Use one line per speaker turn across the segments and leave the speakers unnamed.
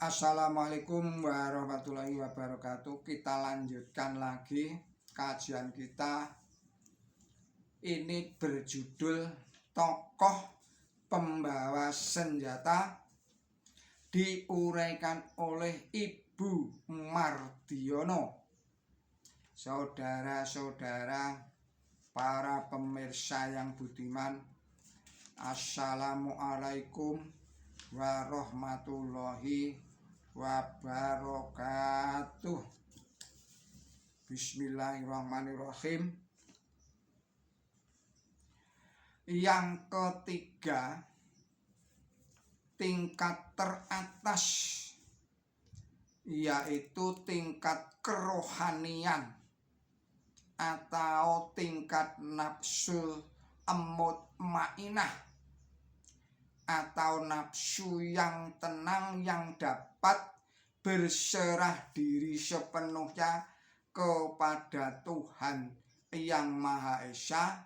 Assalamualaikum warahmatullahi wabarakatuh. Kita lanjutkan lagi kajian kita. Ini berjudul Tokoh Pembawa Senjata, diuraikan oleh Ibu Mardiono. Saudara-saudara, para pemirsa yang budiman, Assalamualaikum warahmatullahi wabarakatuh. Bismillahirrahmanirrahim. Yang ketiga, tingkat teratas, yaitu tingkat kerohanian atau tingkat nafsul mutmainah atau nafsu yang tenang yang dapat berserah diri sepenuhnya kepada Tuhan yang Maha Esa,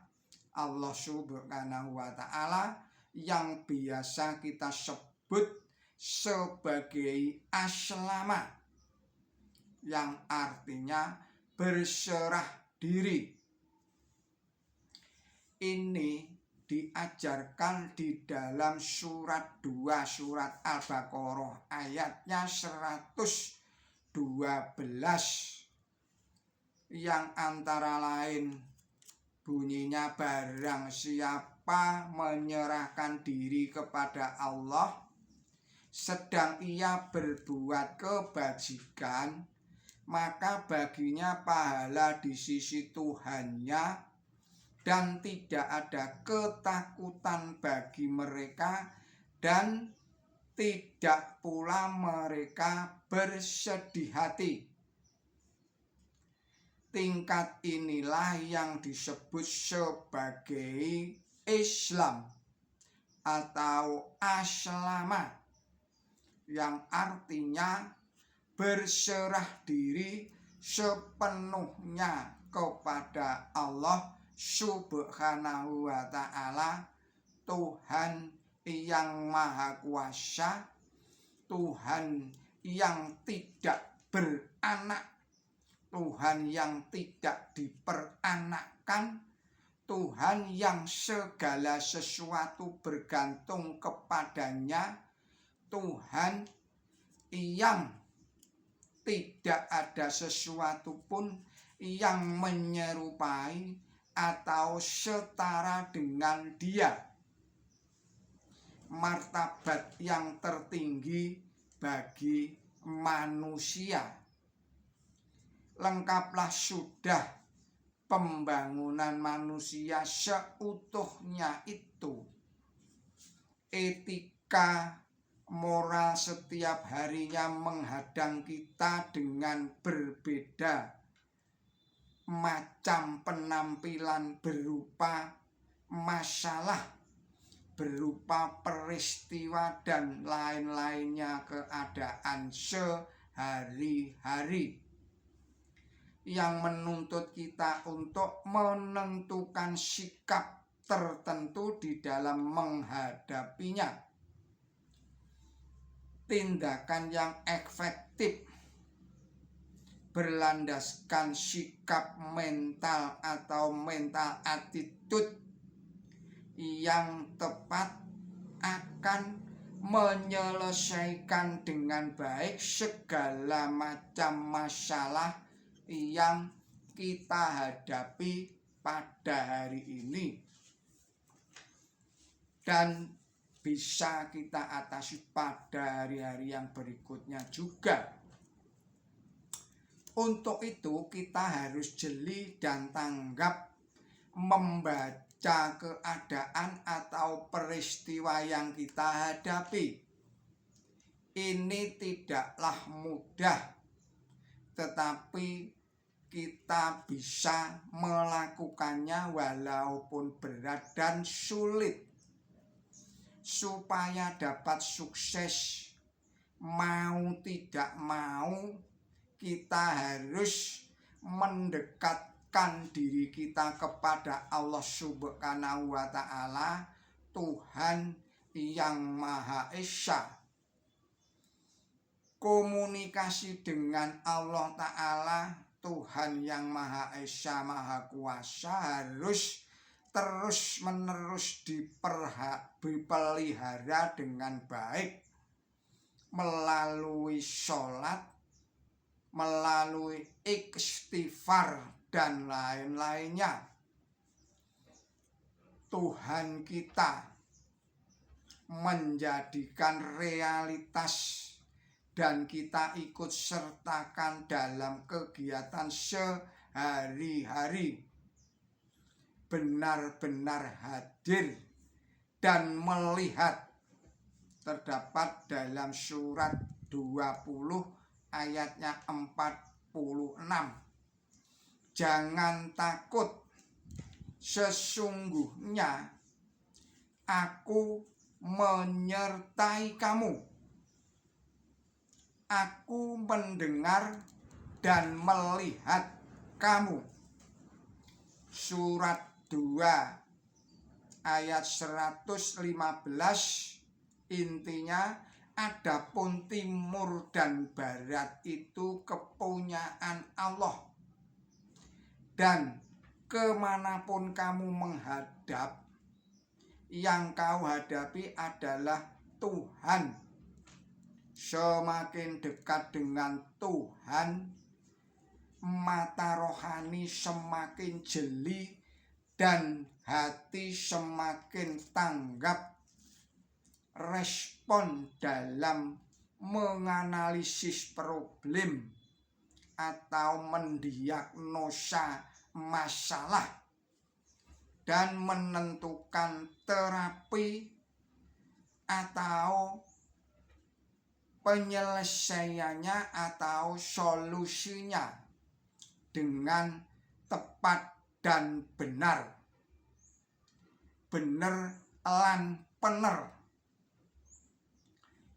Allah Subhanahu wa Ta'ala, yang biasa kita sebut sebagai aslama, yang artinya berserah diri. Ini diajarkan di dalam surat 2 surat Al-Baqarah ayatnya 112, yang antara lain bunyinya, barang siapa menyerahkan diri kepada Allah sedang ia berbuat kebajikan, maka baginya pahala di sisi Tuhannya dan tidak ada ketakutan bagi mereka, dan tidak pula mereka bersedih hati. Tingkat inilah yang disebut sebagai Islam atau aslama, yang artinya berserah diri sepenuhnya kepada Allah Subhanahu wa Ta'ala, Tuhan yang Maha Kuasa, Tuhan yang tidak beranak, Tuhan yang tidak diperanakkan, Tuhan yang segala sesuatu bergantung kepadanya, Tuhan yang tidak ada sesuatu pun yang menyerupai atau setara dengan Dia. Martabat yang tertinggi bagi manusia. Lengkaplah sudah pembangunan manusia seutuhnya itu. Etika moral setiap harinya menghadang kita dengan berbeda macam penampilan, berupa masalah, berupa peristiwa dan lain-lainnya keadaan sehari-hari, yang menuntut kita untuk menentukan sikap tertentu di dalam menghadapinya. Tindakan yang efektif berlandaskan sikap mental atau mental attitude yang tepat akan menyelesaikan dengan baik segala macam masalah yang kita hadapi pada hari ini, dan bisa kita atasi pada hari-hari yang berikutnya juga. Untuk itu kita harus jeli dan tanggap membaca keadaan atau peristiwa yang kita hadapi. Ini tidaklah mudah, tetapi kita bisa melakukannya walaupun berat dan sulit. Supaya dapat sukses, mau tidak mau, kita harus mendekatkan diri kita kepada Allah Subhanahu wa Ta'ala, Tuhan yang Maha Esa. komunikasi dengan Allah Ta'ala, Tuhan yang Maha Esa, Maha Kuasa, harus terus-menerus dipelihara dengan baik melalui sholat, melalui istighfar, dan lain-lainnya. Tuhan kita menjadikan realitas dan kita ikut sertakan dalam kegiatan sehari-hari, benar-benar hadir dan melihat. Terdapat dalam surat 20 ayatnya 46. Jangan takut, sesungguhnya aku menyertai kamu. Aku mendengar dan melihat kamu. Surat 2 ayat 115, intinya adapun timur dan barat itu kepunyaan Allah. Dan kemanapun kamu menghadap, yang kau hadapi adalah Tuhan. Semakin dekat dengan Tuhan, mata rohani semakin jeli dan hati semakin tanggap respon dalam menganalisis problem atau mendiagnosa masalah dan menentukan terapi atau penyelesaiannya atau solusinya dengan tepat dan benar. Bener lan pener.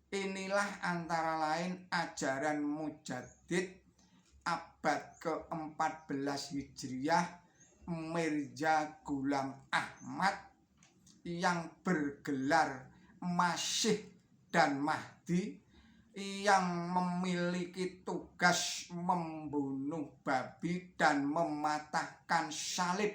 Inilah antara lain ajaran Mujaddid abad ke-14 Hijriah Mirza Ghulam Ahmad yang bergelar Masih dan Mahdi, yang memiliki tugas membunuh babi dan mematahkan salib.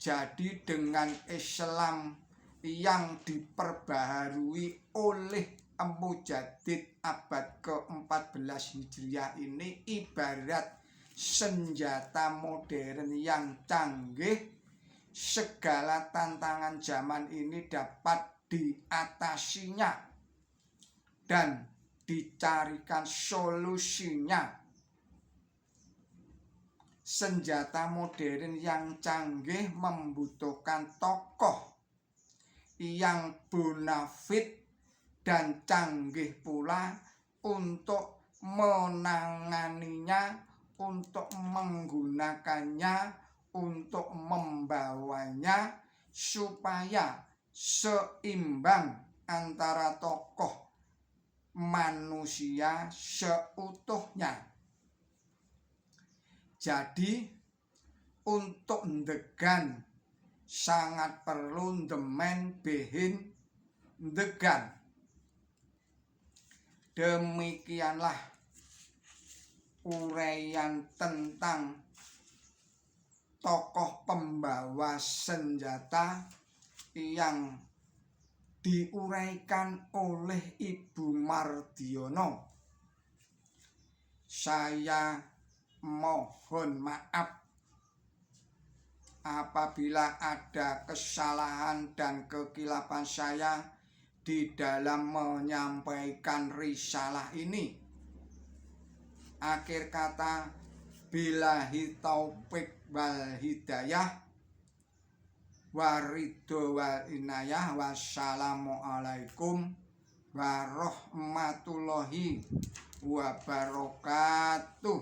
Jadi dengan Islam yang diperbaharui oleh Mujaddid abad ke-14 Hijriah ini ibarat senjata modern yang canggih. Segala tantangan zaman ini dapat diatasinya dan dicarikan solusinya. Senjata modern yang canggih membutuhkan tokoh yang bonafit dan canggih pula untuk menanganinya, untuk menggunakannya, untuk membawanya, supaya seimbang antara tokoh manusia seutuhnya. Jadi untuk ndegan sangat perlu ndemen behin ndegan. Demikianlah uraian tentang tokoh pembawa senjata yang diuraikan oleh Ibu Mardiono. Saya mohon maaf apabila ada kesalahan dan kekilapan saya di dalam menyampaikan risalah ini. Akhir kata, billahi taufik wal hidayah, waridho wal inayah, wassalamualaikum warahmatullahi wabarakatuh.